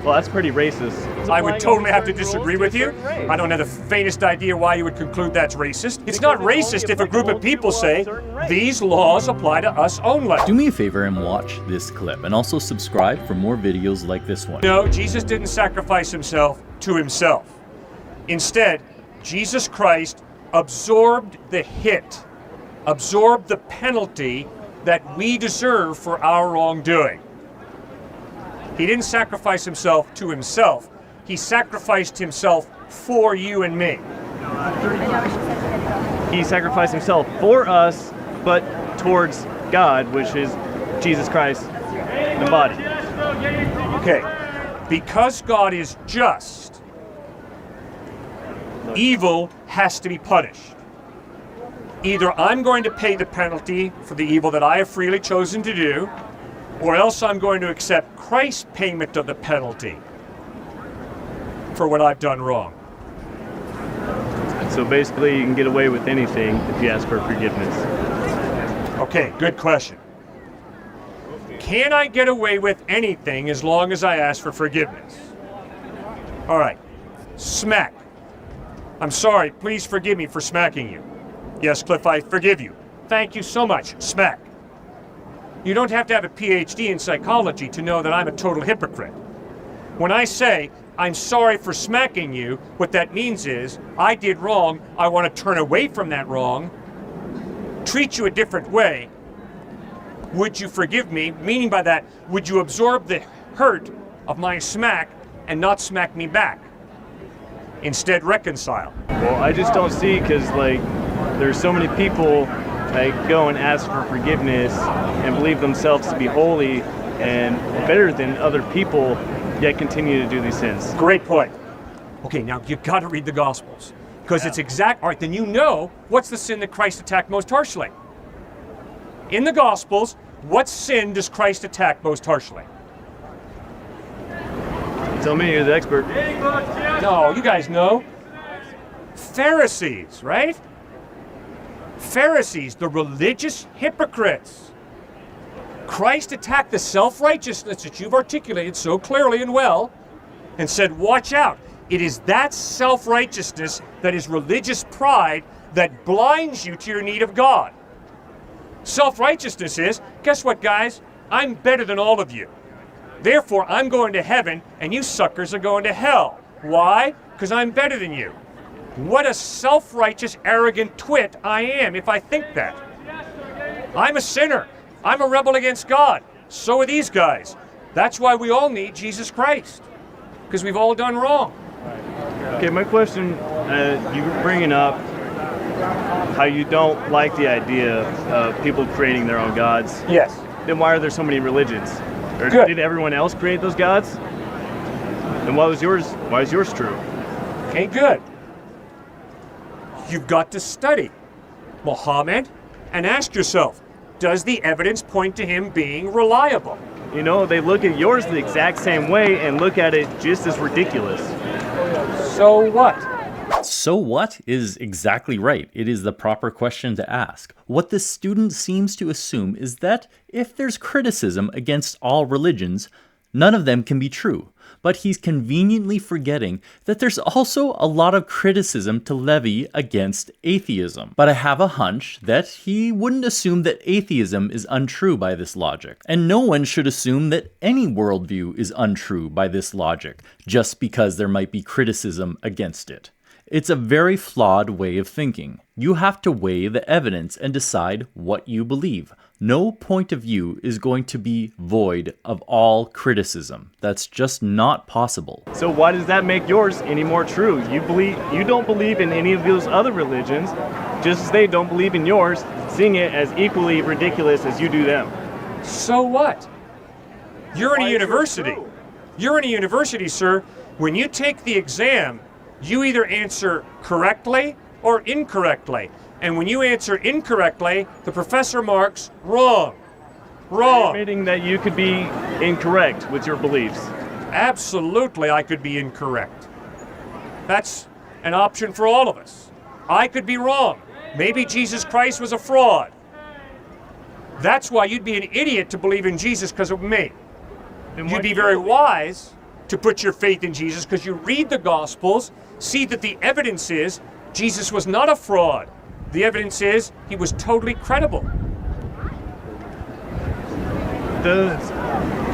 Well, that's pretty racist. I would totally have to disagree with you. I don't have the faintest idea why you would conclude that's racist. It's not racist if a group of people say, these laws apply to us only. Do me a favor and watch this clip, and also subscribe for more videos like this one. No, Jesus didn't sacrifice himself to himself. Instead, Jesus Christ absorbed the hit, absorbed the penalty that we deserve for our wrongdoing. He didn't sacrifice himself to himself. He sacrificed himself for you and me. He sacrificed himself for us, but towards God, which is Jesus Christ, the body. Okay, because God is just, evil has to be punished. Either I'm going to pay the penalty for the evil that I have freely chosen to do, or else I'm going to accept Christ's payment of the penalty for what I've done wrong. So basically, you can get away with anything if you ask for forgiveness. Okay, good question. Can I get away with anything as long as I ask for forgiveness? All right, smack. I'm sorry, please forgive me for smacking you. Yes, Cliff, I forgive you. Thank you so much, smack. You don't have to have a PhD in psychology to know that I'm a total hypocrite. When I say, I'm sorry for smacking you, what that means is, I did wrong, I want to turn away from that wrong, treat you a different way. Would you forgive me? Meaning by that, would you absorb the hurt of my smack and not smack me back? Instead, reconcile. Well, I just don't see, because there's so many people go and ask for forgiveness and believe themselves to be holy and better than other people, yet continue to do these sins. Great point. Okay, now you've got to read the Gospels, because it's exact. All right, then you know what's the sin that Christ attacked most harshly. In the Gospels, what sin does Christ attack most harshly? Tell me, you're the expert. No, you guys know. Pharisees, right? Pharisees, the religious hypocrites. Christ attacked the self-righteousness that you've articulated so clearly and well, and said, watch out. It is that self-righteousness, that is religious pride, that blinds you to your need of God. Self-righteousness is, guess what, guys? I'm better than all of you. Therefore, I'm going to heaven, and you suckers are going to hell. Why? Because I'm better than you. What a self-righteous, arrogant twit I am if I think that. I'm a sinner. I'm a rebel against God. So are these guys. That's why we all need Jesus Christ, because we've all done wrong. Okay, my question, you were bringing up how you don't like the idea of people creating their own gods. Yes. Then why are there so many religions? Or Good. Did everyone else create those gods? Then why was yours true? Okay, good. You've got to study Muhammad and ask yourself, does the evidence point to him being reliable? You know, they look at yours the exact same way and look at it just as ridiculous. So what? So what is exactly right. It is the proper question to ask. What this student seems to assume is that if there's criticism against all religions, none of them can be true. But he's conveniently forgetting that there's also a lot of criticism to levy against atheism. But I have a hunch that he wouldn't assume that atheism is untrue by this logic. And no one should assume that any worldview is untrue by this logic, just because there might be criticism against it. It's a very flawed way of thinking. You have to weigh the evidence and decide what you believe. No point of view is going to be void of all criticism. That's just not possible. So why does that make yours any more true? You don't believe in any of those other religions, just as they don't believe in yours, seeing it as equally ridiculous as you do them. So what? You're in a university. You're in a university, sir. When you take the exam, you either answer correctly or incorrectly. And when you answer incorrectly, the professor marks wrong. Wrong. Admitting that you could be incorrect with your beliefs. Absolutely, I could be incorrect. That's an option for all of us. I could be wrong. Maybe Jesus Christ was a fraud. That's why you'd be an idiot to believe in Jesus because of me. You'd be very wise to put your faith in Jesus because you read the Gospels, see that the evidence is Jesus was not a fraud. The evidence is he was totally credible.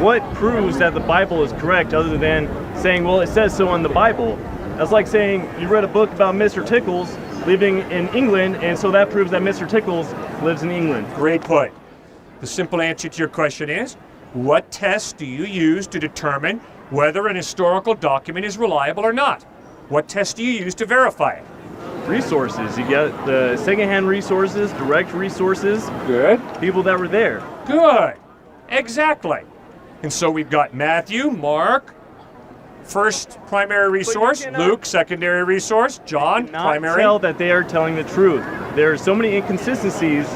What proves that the Bible is correct other than saying, well, it says so in the Bible? That's like saying you read a book about Mr. Tickles living in England, and so that proves that Mr. Tickles lives in England. Great point. The simple answer to your question is, what tests do you use to determine whether an historical document is reliable or not? What tests do you use to verify it? Resources. You get the secondhand resources, direct resources. Good. People that were there. Good. Exactly. And so we've got Matthew, Mark, first primary resource, Luke, secondary resource, John, primary. Tell that they are telling the truth. There are so many inconsistencies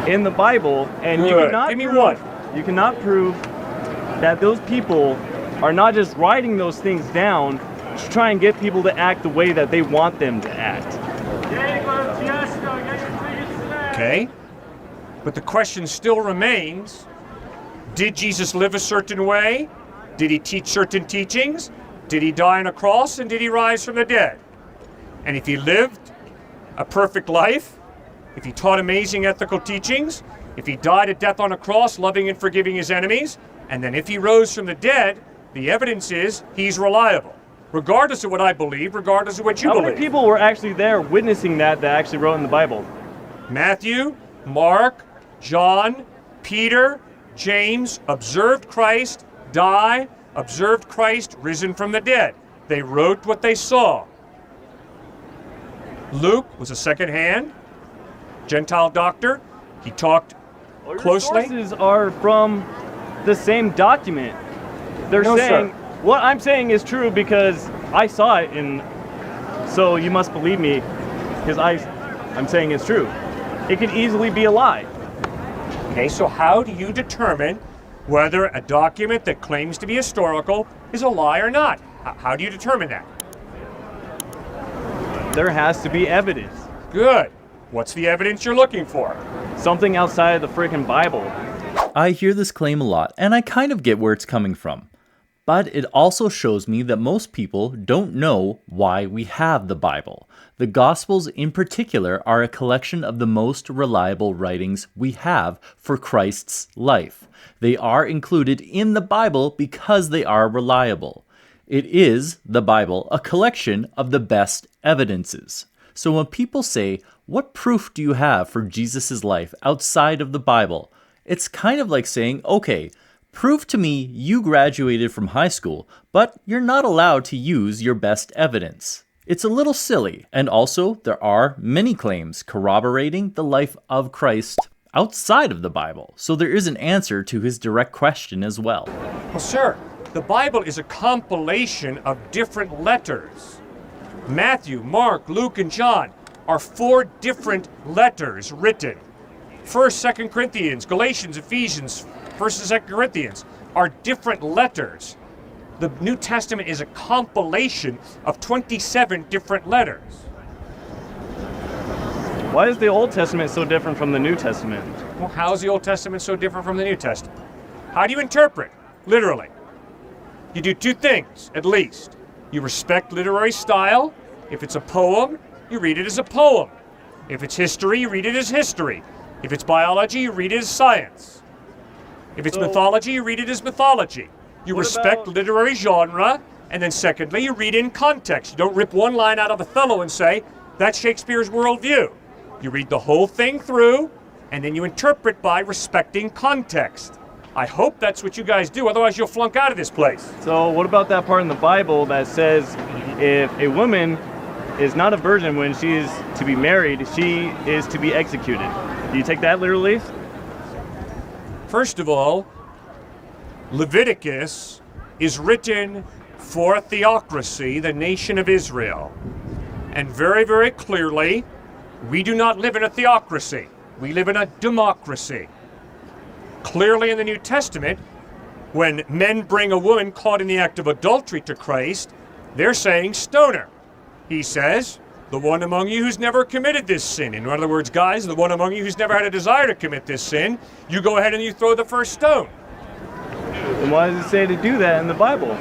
in the Bible, and you cannot Give me one. You cannot prove that those people are not just writing those things down to try and get people to act the way that they want them to act. Okay. But the question still remains, did Jesus live a certain way? Did he teach certain teachings? Did he die on a cross, and did he rise from the dead? And if he lived a perfect life, if he taught amazing ethical teachings, if he died a death on a cross, loving and forgiving his enemies, and then if he rose from the dead, the evidence is he's reliable. Regardless of what I believe, regardless of what you believe. How many people were actually there witnessing that actually wrote in the Bible? Matthew, Mark, John, Peter, James observed Christ die, observed Christ risen from the dead. They wrote what they saw. Luke was a second-hand Gentile doctor. He talked closely. Your sources are from the same document. They're No, saying sir. what I'm saying is true because I saw it, and so you must believe me because I'm saying it's true. It could easily be a lie. Okay, so how do you determine whether a document that claims to be historical is a lie or not? How do you determine that? There has to be evidence. Good. What's the evidence you're looking for? Something outside of the freaking Bible. I hear this claim a lot, and I kind of get where it's coming from. But it also shows me that most people don't know why we have the Bible. The Gospels in particular are a collection of the most reliable writings we have for Christ's life. They are included in the Bible because they are reliable. It is, the Bible, a collection of the best evidences. So when people say, what proof do you have for Jesus' life outside of the Bible? It's kind of like saying, okay, prove to me you graduated from high school, but you're not allowed to use your best evidence. It's a little silly, and also there are many claims corroborating the life of Christ outside of the Bible, so there is an answer to his direct question as well. Well, sir, the Bible is a compilation of different letters. Matthew, Mark, Luke, and John are 4 different letters written. 1st, 2nd Corinthians, Galatians, Ephesians, 1st and 2nd Corinthians are different letters. The New Testament is a compilation of 27 different letters. Why is the Old Testament so different from the New Testament? Well, how is the Old Testament so different from the New Testament? How do you interpret? Literally. You do 2 things, at least. You respect literary style. If it's a poem, you read it as a poem. If it's history, you read it as history. If it's biology, you read it as science. If it's mythology, you read it as mythology. You respect literary genre, and then secondly, you read in context. You don't rip one line out of Othello and say, that's Shakespeare's worldview. You read the whole thing through, and then you interpret by respecting context. I hope that's what you guys do, otherwise you'll flunk out of this place. So what about that part in the Bible that says if a woman is not a virgin when she is to be married, she is to be executed? Do you take that literally? First of all, Leviticus is written for a theocracy, the nation of Israel. And very, very clearly, we do not live in a theocracy. We live in a democracy. Clearly in the New Testament, when men bring a woman caught in the act of adultery to Christ, they're saying, stone her. He says, the one among you who's never committed this sin. In other words, guys, the one among you who's never had a desire to commit this sin, you go ahead and you throw the first stone. And why does it say to do that in the Bible?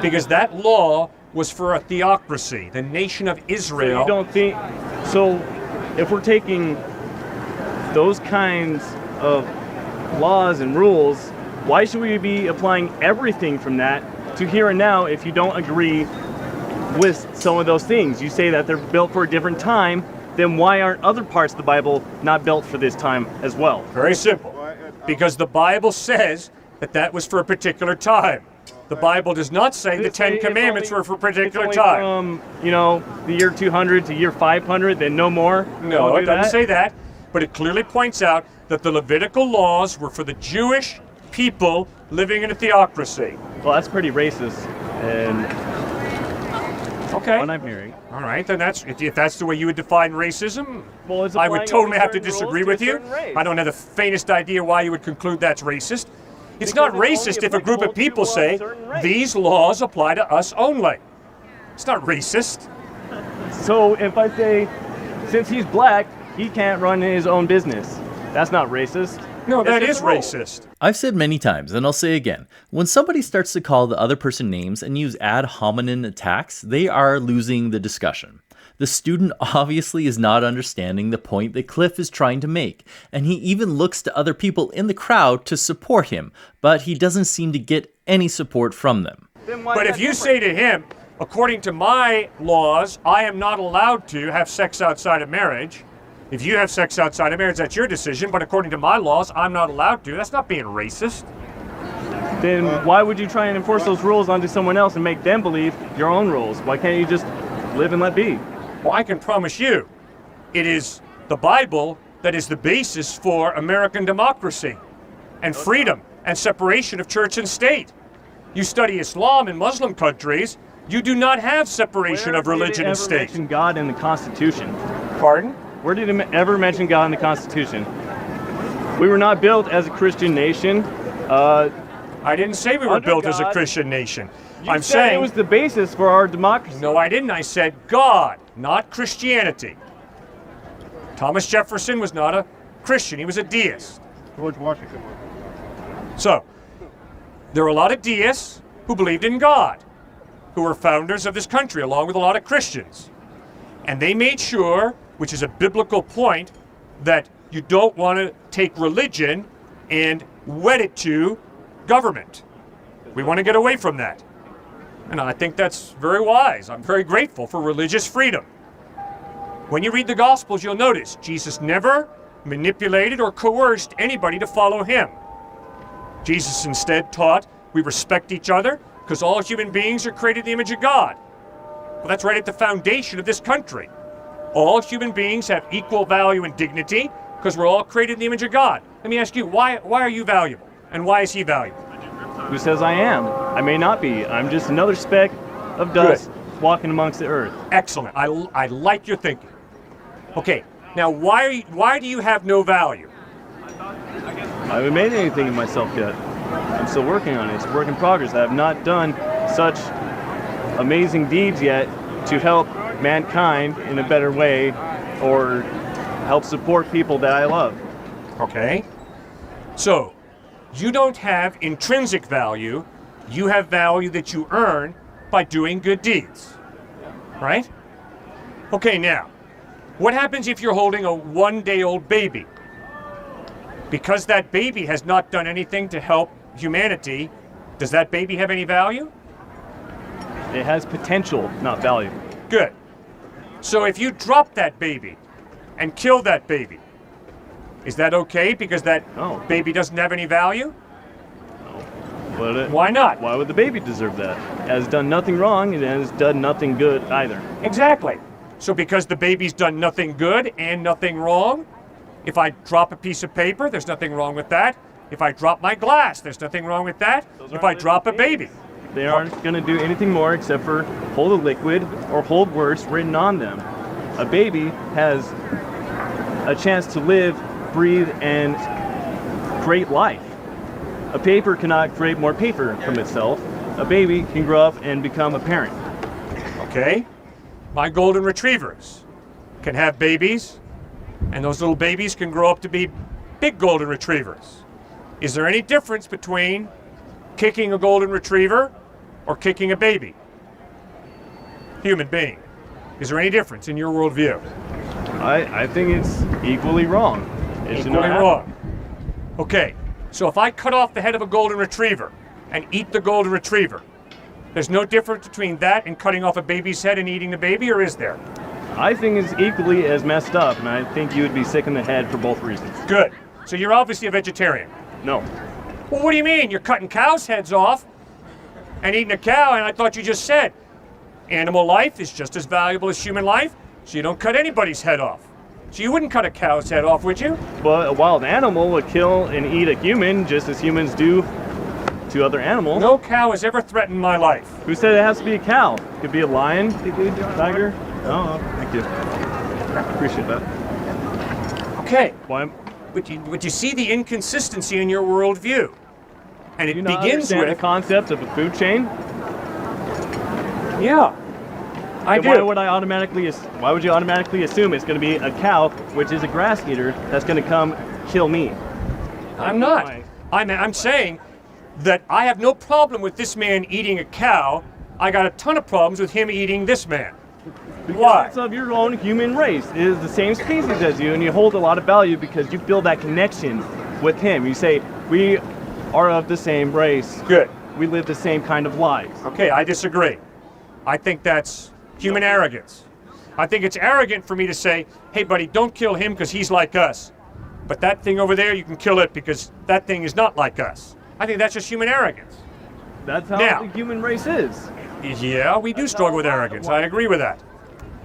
because that law was for a theocracy, the nation of Israel. So you don't think, so if we're taking those kinds of laws and rules, why should we be applying everything from that to here and now if you don't agree with some of those things? You say that they're built for a different time, then why aren't other parts of the Bible not built for this time as well? Very simple. Because the Bible says that that was for a particular time. The Bible does not say the Ten Commandments were for a particular time. From, the year 200 to year 500, then no more? No, it doesn't say that. But it clearly points out that the Levitical laws were for the Jewish people living in a theocracy. Well, that's pretty racist. And okay. what I'm hearing. All right, then if that's the way you would define racism, well, it's I would totally have to certain disagree rules with you. race. I don't have the faintest idea why you would conclude that's racist. It's not racist if a group of people say, these laws apply to us only. It's not racist. So if I say, since he's black, he can't run his own business, that's not racist. No, that It's is just a rule. racist. I've said many times, and I'll say again, when somebody starts to call the other person names and use ad hominem attacks, they are losing the discussion. The student obviously is not understanding the point that Cliffe is trying to make, and he even looks to other people in the crowd to support him, but he doesn't seem to get any support from them. But if you say to him, according to my laws, I am not allowed to have sex outside of marriage. If you have sex outside of marriage, that's your decision, but according to my laws, I'm not allowed to. That's not being racist. Then why would you try and enforce those rules onto someone else and make them believe your own rules? Why can't you just live and let be? Well, I can promise you, it is the Bible that is the basis for American democracy and freedom and separation of church and state. You study Islam in Muslim countries, you do not have separation of religion and Where did it state. ever mention God in the Constitution? Pardon? Where did it ever mention God in the Constitution? We were not built as a Christian nation. I didn't say we were Under built as a God. Christian nation. You I'm said saying it was the basis for our democracy. no, I didn't. I said God, not Christianity. Thomas Jefferson was not a Christian. He was a deist. George Washington. So, there were a lot of deists who believed in God, who were founders of this country, along with a lot of Christians. And they made sure, which is a biblical point, that you don't want to take religion and wed it to government. We want to get away from that. And I think that's very wise. I'm very grateful for religious freedom. When you read the Gospels, you'll notice Jesus never manipulated or coerced anybody to follow him. Jesus instead taught we respect each other because all human beings are created in the image of God. Well, that's right at the foundation of this country. All human beings have equal value and dignity because we're all created in the image of God. Let me ask you, why are you valuable? And why is he valuable? Who says I am? I may not be. I'm just another speck of dust walking amongst the earth. Excellent. I like your thinking. Okay, now why do you have no value? I haven't made anything of myself yet. I'm still working on it. It's a work in progress. I have not done such amazing deeds yet to help mankind in a better way or help support people that I love. Okay. So, you don't have intrinsic value. You have value that you earn by doing good deeds. Right? Okay, now, what happens if you're holding a one-day-old baby? Because that baby has not done anything to help humanity, does that baby have any value? It has potential, not value. Good. So if you drop that baby and kill that baby, is that okay because that No. baby doesn't have any value? But Why not? why would the baby deserve that? It has done nothing wrong and it has done nothing good either. Exactly. So because the baby's done nothing good and nothing wrong, if I drop a piece of paper, there's nothing wrong with that. If I drop my glass, there's nothing wrong with that. If I drop a baby. They aren't going to do anything more except for hold a liquid or hold words written on them. A baby has a chance to live, breathe, and create life. A paper cannot create more paper from itself. A baby can grow up and become a parent. Okay? My golden retrievers can have babies, and those little babies can grow up to be big golden retrievers. Is there any difference between kicking a golden retriever or kicking a baby? Human being. Is there any difference in your worldview? I think it's equally wrong. It should not Equally happen. wrong. Okay, so if I cut off the head of a golden retriever and eat the golden retriever, there's no difference between that and cutting off a baby's head and eating the baby, or is there? I think it's equally as messed up, and I think you would be sick in the head for both reasons. Good. So you're obviously a vegetarian. No. Well, what do you mean? You're cutting cows' heads off and eating a cow, and I thought you just said animal life is just as valuable as human life, so you don't cut anybody's head off. So you wouldn't cut a cow's head off, would you? But a wild animal would kill and eat a human just as humans do to other animals. No cow has ever threatened my life. Who said it has to be a cow? It could be a lion, tiger. Oh, thank you. Appreciate that. Okay, Why? but you see the inconsistency in your worldview. And it Do you not begins understand with, the concept of a food chain? yeah, I Then Why do. would Why would you automatically assume it's going to be a cow, which is a grass eater, that's going to come kill me? I'm not. Why? I'm saying that I have no problem with this man eating a cow. I got a ton of problems with him eating this man. Why? It's of your own human race. It is the same species as you, and you hold a lot of value because you feel that connection with him. You say, we are of the same race. Good. We live the same kind of lives. Okay, I disagree. I think that's human arrogance. I think it's arrogant for me to say, hey buddy, don't kill him because he's like us. But that thing over there, you can kill it because that thing is not like us. I think that's just human arrogance. That's how Now- the human race is. Yeah, we do struggle with arrogance. I agree with that.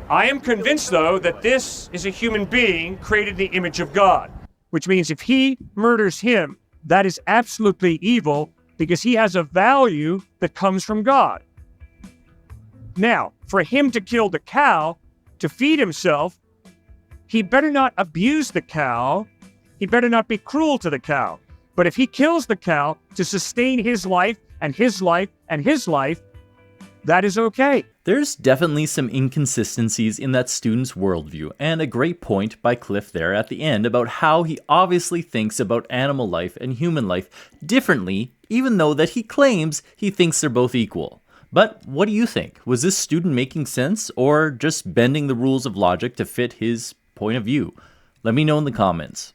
I am convinced, though, that this is a human being created in the image of God. Which means if he murders him, that is absolutely evil because he has a value that comes from God. Now, for him to kill the cow to feed himself, he better not abuse the cow. He better not be cruel to the cow. But if he kills the cow to sustain his life and his life and his life, that is okay. There's definitely some inconsistencies in that student's worldview, and a great point by Cliffe there at the end about how he obviously thinks about animal life and human life differently, even though that he claims he thinks they're both equal. But what do you think? Was this student making sense, or just bending the rules of logic to fit his point of view? Let me know in the comments.